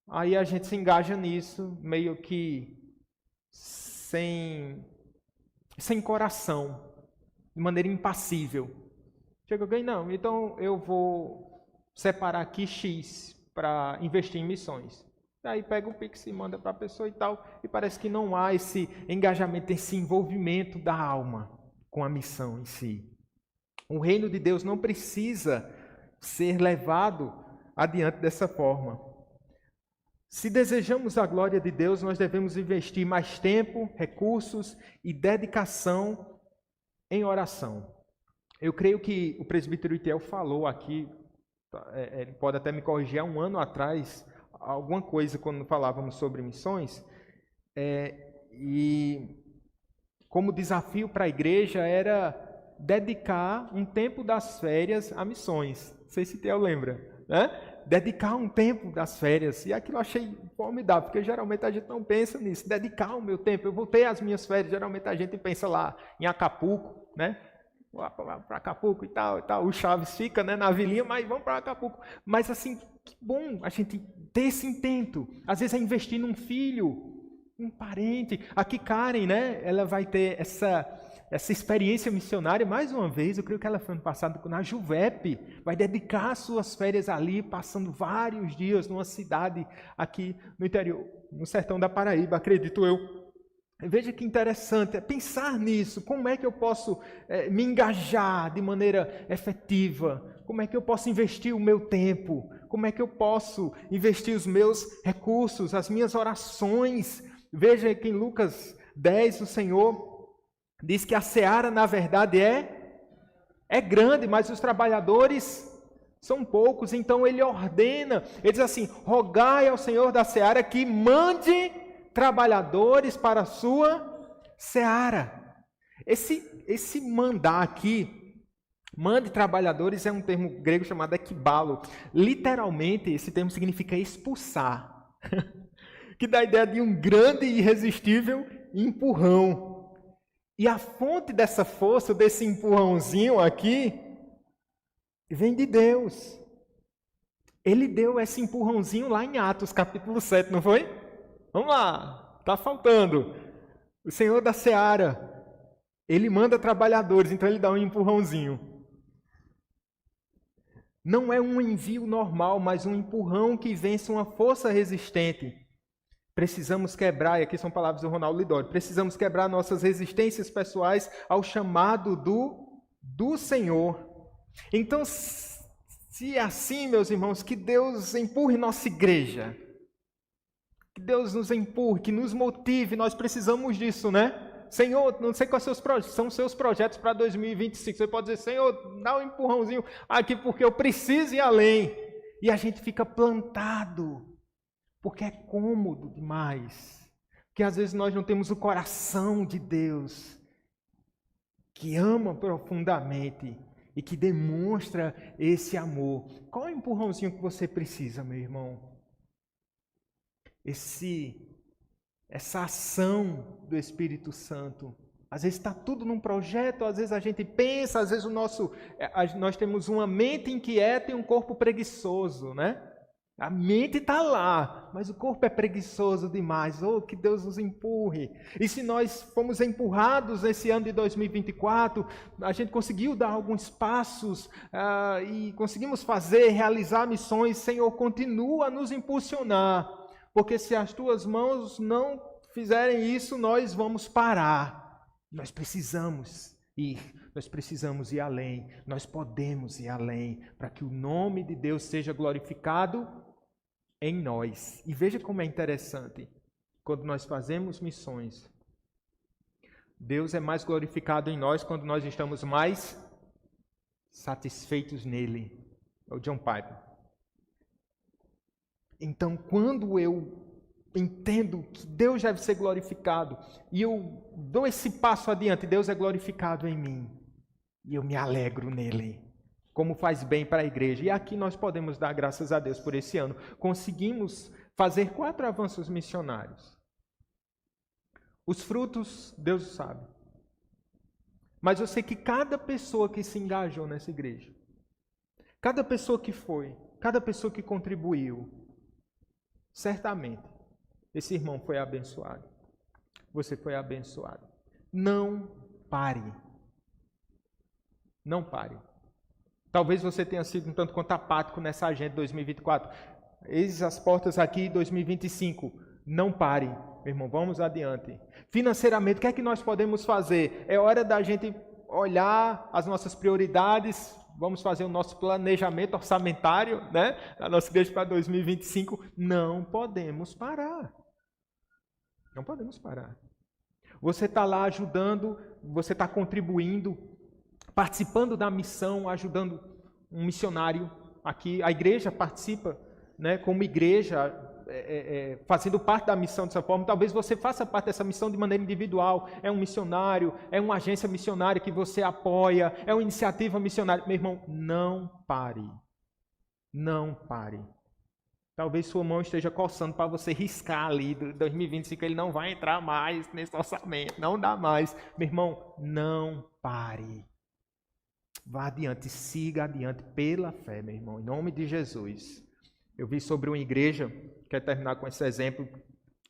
aí a gente se engaja nisso, meio que sem coração, de maneira impassível. Chega alguém, não, então eu vou separar aqui X para investir em missões. Aí pega o Pix e manda para a pessoa e tal, e parece que não há esse engajamento, esse envolvimento da alma com a missão em si. O reino de Deus não precisa ser levado adiante dessa forma. Se desejamos a glória de Deus, nós devemos investir mais tempo, recursos e dedicação em oração. Eu creio que o presbítero Itiel falou aqui, ele pode até me corrigir, há um ano atrás, alguma coisa quando falávamos sobre missões, e como desafio para a igreja era dedicar um tempo das férias a missões. Não sei se Itiel lembra, né? Dedicar um tempo das férias, e aquilo eu achei formidável, porque geralmente a gente não pensa nisso, dedicar o meu tempo, eu vou ter as minhas férias, geralmente a gente pensa lá em Acapulco, né? Para Acapulco e tal, o Chaves fica, né, na vilinha, mas vamos para Acapulco. Mas assim, que bom a gente ter esse intento, às vezes é investir num filho, um parente. Aqui Karen, né, ela vai ter essa experiência missionária, mais uma vez, eu creio que ela foi ano passado na Juvep, vai dedicar suas férias ali, passando vários dias numa cidade aqui no interior, no sertão da Paraíba, acredito eu. Veja que interessante, é pensar nisso, como é que eu posso me engajar de maneira efetiva, como é que eu posso investir o meu tempo, como é que eu posso investir os meus recursos, as minhas orações. Veja que em Lucas 10 o Senhor diz que a seara, na verdade, é grande, mas os trabalhadores são poucos. Então ele ordena, ele diz assim, rogai ao Senhor da seara que mande trabalhadores para a sua seara. Esse mandar aqui, mande trabalhadores, é um termo grego chamado ekbalo. Literalmente, esse termo significa expulsar, que dá a ideia de um grande e irresistível empurrão. E a fonte dessa força, desse empurrãozinho aqui, vem de Deus. Ele deu esse empurrãozinho lá em Atos, capítulo 7, não foi? Vamos lá, está faltando. O Senhor da seara, ele manda trabalhadores, então ele dá um empurrãozinho. Não é um envio normal, mas um empurrão que vence uma força resistente. Precisamos quebrar, e aqui são palavras do Ronaldo Lidório, precisamos quebrar nossas resistências pessoais ao chamado do Senhor. Então, se é assim, meus irmãos, que Deus empurre nossa igreja, que Deus nos empurre, que nos motive, nós precisamos disso, né? Senhor, não sei quais são os seus projetos para 2025, você pode dizer, Senhor, dá um empurrãozinho aqui porque eu preciso ir além. E a gente fica plantado, porque é cômodo demais, porque às vezes nós não temos o coração de Deus, que ama profundamente e que demonstra esse amor. Qual é o empurrãozinho que você precisa, meu irmão? Essa ação do Espírito Santo. Às vezes está tudo num projeto, às vezes a gente pensa, às vezes nós temos uma mente inquieta e um corpo preguiçoso, né? A mente está lá, mas o corpo é preguiçoso demais. Oh, que Deus nos empurre. E se nós fomos empurrados nesse ano de 2024, a gente conseguiu dar alguns passos e conseguimos realizar missões, Senhor, continua a nos impulsionar. Porque se as tuas mãos não fizerem isso, nós vamos parar. Nós precisamos ir além. Nós podemos ir além para que o nome de Deus seja glorificado em nós. E veja como é interessante. Quando nós fazemos missões, Deus é mais glorificado em nós quando nós estamos mais satisfeitos nele. É o John Piper. Então, quando eu entendo que Deus deve ser glorificado e eu dou esse passo adiante, Deus é glorificado em mim e eu me alegro nele, como faz bem para a igreja. E aqui nós podemos dar graças a Deus por esse ano. Conseguimos fazer 4 avanços missionários. Os frutos, Deus sabe. Mas eu sei que cada pessoa que se engajou nessa igreja, cada pessoa que foi, cada pessoa que contribuiu, certamente, esse irmão foi abençoado. Você foi abençoado. Não pare. Não pare. Talvez você tenha sido um tanto quanto apático nessa agenda 2024. Eis as portas aqui 2025. Não pare, meu irmão. Vamos adiante. Financeiramente, o que é que nós podemos fazer? É hora da gente olhar as nossas prioridades. Vamos fazer o nosso planejamento orçamentário, né? A nossa igreja para 2025. Não podemos parar. Não podemos parar. Você está lá ajudando, você está contribuindo participando da missão, ajudando um missionário aqui. A igreja participa, né, como igreja, fazendo parte da missão dessa forma. Talvez você faça parte dessa missão de maneira individual. É um missionário, é uma agência missionária que você apoia, é uma iniciativa missionária. Meu irmão, não pare. Não pare. Talvez sua mão esteja coçando para você riscar ali, 2025 ele não vai entrar mais nesse orçamento, não dá mais. Meu irmão, não pare. Vá adiante, siga adiante pela fé, meu irmão, em nome de Jesus. Eu vi sobre uma igreja, quero terminar com esse exemplo,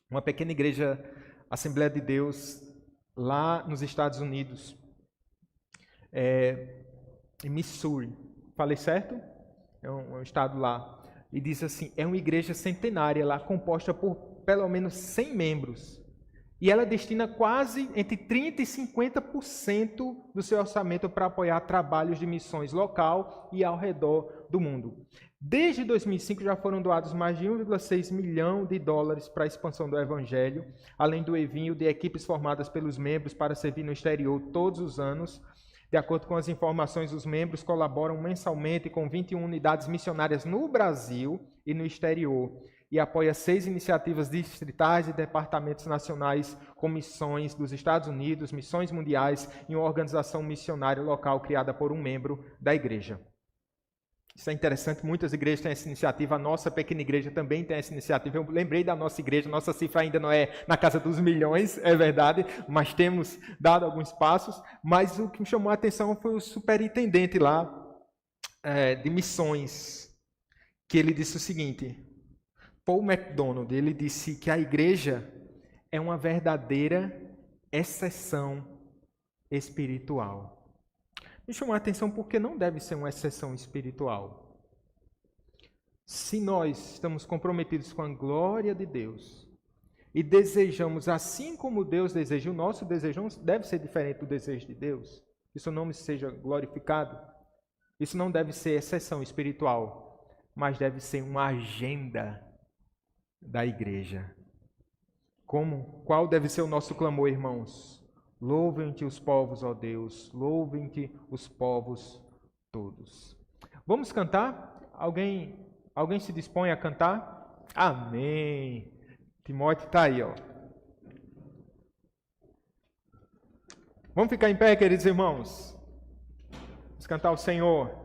uma pequena igreja, Assembleia de Deus, lá nos Estados Unidos, em Missouri. Falei certo? É um estado lá. E diz assim, é uma igreja centenária lá, composta por pelo menos 100 membros. E ela destina quase entre 30% e 50% do seu orçamento para apoiar trabalhos de missões local e ao redor do mundo. Desde 2005 já foram doados mais de 1,6 milhão de dólares para a expansão do Evangelho, além do envio de equipes formadas pelos membros para servir no exterior todos os anos. De acordo com as informações, os membros colaboram mensalmente com 21 unidades missionárias no Brasil e no exterior e apoia 6 iniciativas distritais e departamentos nacionais com missões dos Estados Unidos, missões mundiais e uma organização missionária local criada por um membro da igreja. Isso é interessante, muitas igrejas têm essa iniciativa, a nossa pequena igreja também tem essa iniciativa. Eu lembrei da nossa igreja, nossa cifra ainda não é na casa dos milhões, é verdade, mas temos dado alguns passos. Mas o que me chamou a atenção foi o superintendente lá de missões, que ele disse o seguinte, Paul MacDonald, ele disse que a igreja é uma verdadeira exceção espiritual. Me chamou a atenção porque não deve ser uma exceção espiritual. Se nós estamos comprometidos com a glória de Deus e desejamos, assim como Deus deseja, o nosso desejo deve ser diferente do desejo de Deus, que seu nome seja glorificado, isso não deve ser exceção espiritual, mas deve ser uma agenda da igreja. Qual deve ser o nosso clamor, irmãos? Louvem-te os povos, ó Deus, louvem-te os povos todos. Vamos cantar? Alguém se dispõe a cantar? Amém. Timóteo está aí, ó. Vamos ficar em pé, queridos irmãos? Vamos cantar ao Senhor.